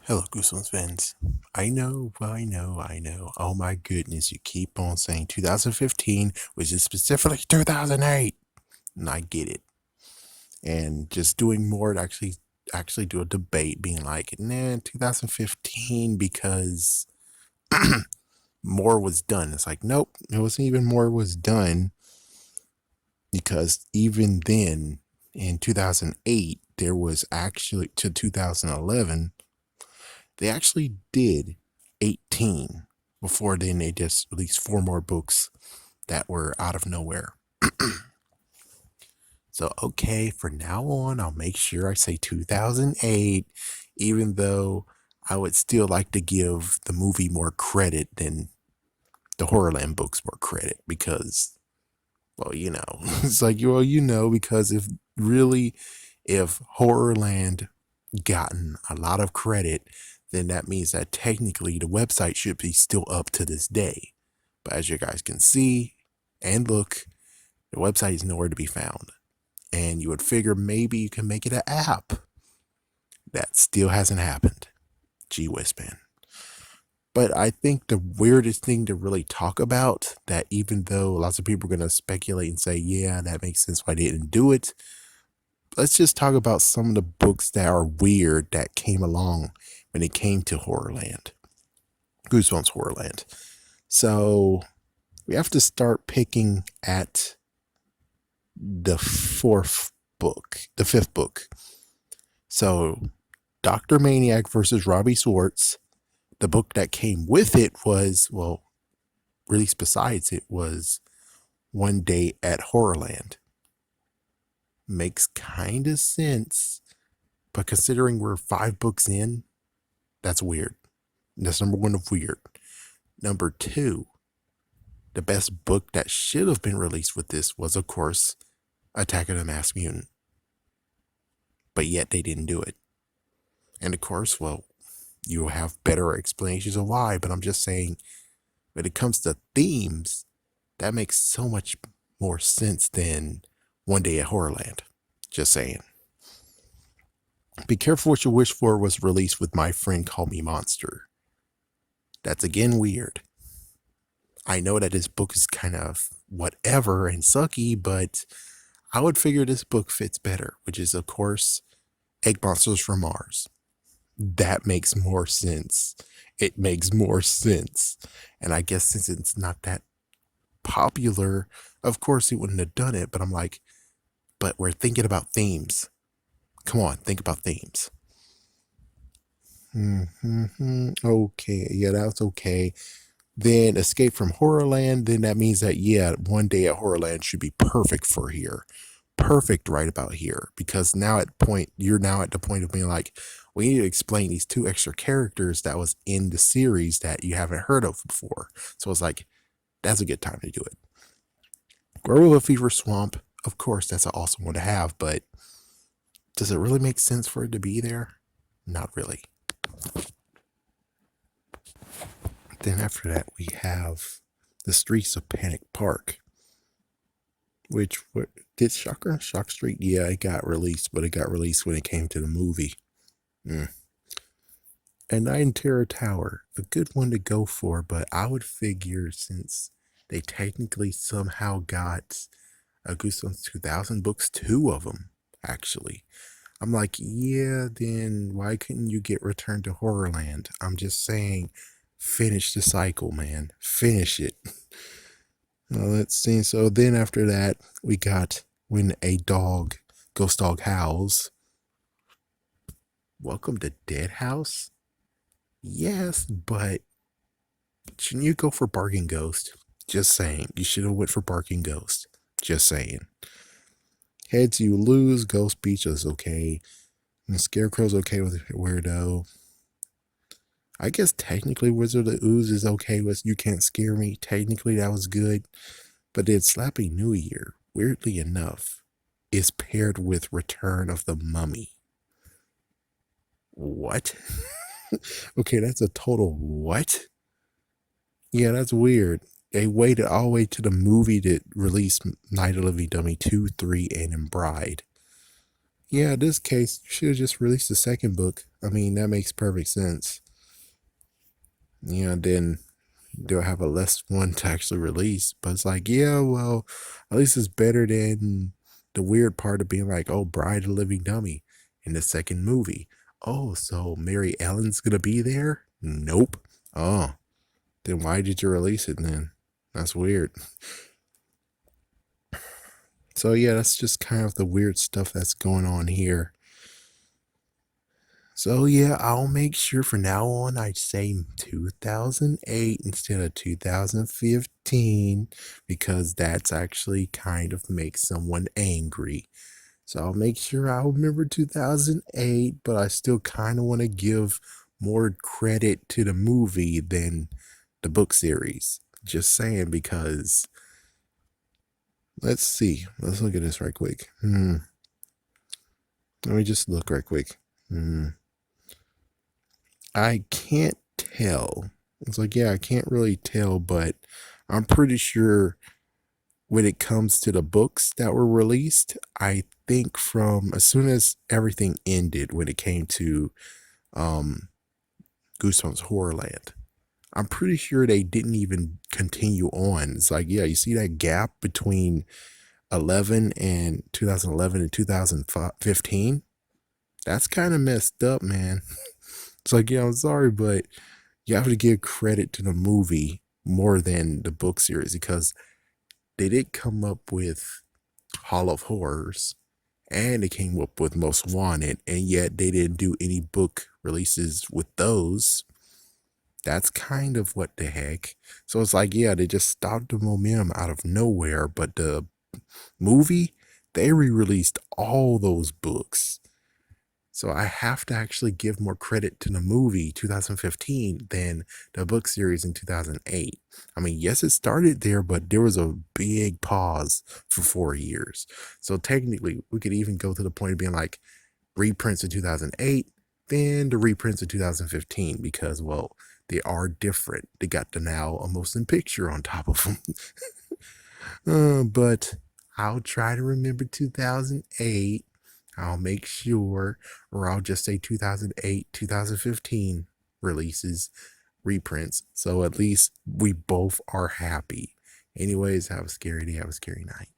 Hello, Goosebumps fans. I know. Oh my goodness, you keep on saying 2015, which is specifically 2008. And I get it. And just doing more to actually do a debate, being like, nah, 2015 because more was done. It's like, nope, it wasn't even more was done because even then in 2008, there was actually to 2011 they actually did 18. Before then, they just released 4 more books that were out of nowhere. So, okay, for now on, I'll make sure I say 2008, even though I would still like to give the movie more credit than the Horrorland books more credit because, well, it's like, well, because if Horrorland gotten a lot of credit, then that means that technically the website should be still up to this day. But as you guys can see and look, the website is nowhere to be found. And you would figure maybe you can make it an app. That still hasn't happened. Gee whiz, man. But I think the weirdest thing to really talk about, that even though lots of people are going to speculate and say, yeah, that makes sense why they didn't do it, let's just talk about some of the books that are weird that came along when it came to Horrorland. Goosebumps Horrorland. So we have to start picking at the fifth book. So Dr. Maniac versus Robbie Swartz. The book that came with it was, well, released besides it was One Day at Horrorland. Makes kind of sense, but considering we're 5 books in, that's weird. That's number 1 of weird. Number 2, the best book that should have been released with this was, of course, Attack of the Masked Mutant. But yet they didn't do it. And of course, well, you'll have better explanations of why, but I'm just saying, when it comes to themes, that makes so much more sense than One Day at Horrorland. Just saying. Be Careful What You Wish For was released with My Friend Call Me Monster. That's again weird. I know that this book is kind of whatever and sucky, but I would figure this book fits better, which is, of course, Egg Monsters from Mars. That makes more sense. It makes more sense. And I guess since it's not that popular, of course he wouldn't have done it, but I'm like, but we're thinking about themes. Come on, think about themes. Okay, yeah, that's okay. Then Escape from Horrorland, then that means that, yeah, One Day at Horrorland should be perfect for here. Perfect right about here. Because you're now at the point of being like, we need to explain these 2 extra characters that was in the series that you haven't heard of before. So it's like, that's a good time to do it. Werewolf Fever Swamp, of course, that's an awesome one to have, but does it really make sense for it to be there? Not really. Then after that, we have The Streets of Panic Park, which did Shock Street? Yeah, it got released, but it got released when it came to the movie. And Night in Terror Tower, a good one to go for, but I would figure since they technically somehow got a Goosebumps 2000 books, 2 of them, actually. I'm like, yeah, then why couldn't you get Return to Horrorland? I'm just saying, finish the cycle, man. Finish it. Well, let's see. So then after that, we got When a Ghost Dog Howls. Welcome to Dead House? Yes, but shouldn't you go for Barking Ghost? Just saying. You should have went for Barking Ghost. Just saying. Heads You Lose, Ghost Beach is okay. And Scarecrow's okay with Weirdo. I guess technically Wizard of the Ooze is okay with You Can't Scare Me. Technically that was good. But then Slappy New Year, weirdly enough, is paired with Return of the Mummy. What? Okay, that's a total what? Yeah, that's weird. They waited all the way to the movie to release Night of the Living Dummy 2, 3, and in Bride. Yeah, in this case, you should have just released the second book. I mean, that makes perfect sense. Then they'll have a less one to actually release. But it's like, yeah, well, at least it's better than the weird part of being like, oh, Bride of the Living Dummy in the second movie. Oh, so Mary Ellen's gonna be there? Nope. Oh, then why did you release it then? That's weird. So yeah, that's just kind of the weird stuff that's going on here. So yeah, I'll make sure from now on I say 2008 instead of 2015 because that's actually kind of makes someone angry. So I'll make sure I'll remember 2008, but I still kind of want to give more credit to the movie than the book series. Just saying because let's see. Let's look at this right quick. Let me just look right quick. I can't tell. It's like, yeah, I can't really tell, but I'm pretty sure when it comes to the books that were released, I think from as soon as everything ended when it came to um Goosebumps Horrorland, I'm pretty sure they didn't even continue on. It's like, yeah, you see that gap between 11 and 2011 and 2015? That's kind of messed up, man. It's like, yeah, I'm sorry, but you have to give credit to the movie more than the book series because they did come up with Hall of Horrors and they came up with Most Wanted, and yet they didn't do any book releases with those. That's kind of what the heck. So it's like, yeah, they just stopped the momentum out of nowhere, but the movie, they re-released all those books. So I have to actually give more credit to the movie 2015 than the book series in 2008. I mean, yes, it started there, but there was a big pause for 4 years. So technically, we could even go to the point of being like reprints in 2008, then the reprints in 2015, because, well, they are different. They got the now a motion picture on top of them. But I'll try to remember 2008. I'll make sure, or I'll just say 2008, 2015 releases, reprints. So at least we both are happy. Anyways, have a scary day, have a scary night.